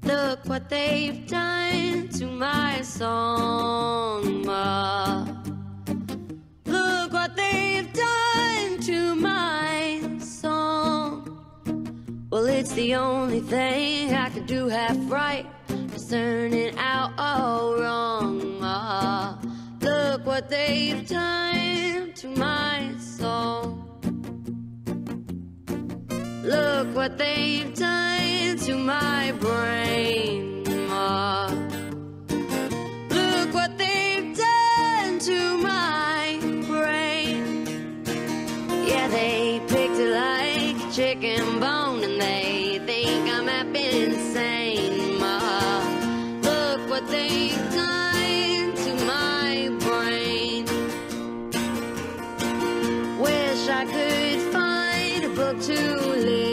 Look what they've done to my song, Ma. Look what they've done to my song. Well, it's the only thing I could do half right, is turn it out all wrong, Ma. Look what they've done to my song. Look what they've done to my brain, Ma. Look what they've done to my brain. Yeah, they picked it like a chicken bone, and they think I'm happy insane, Ma. Look what they've done to my brain. Wish I could find a book to live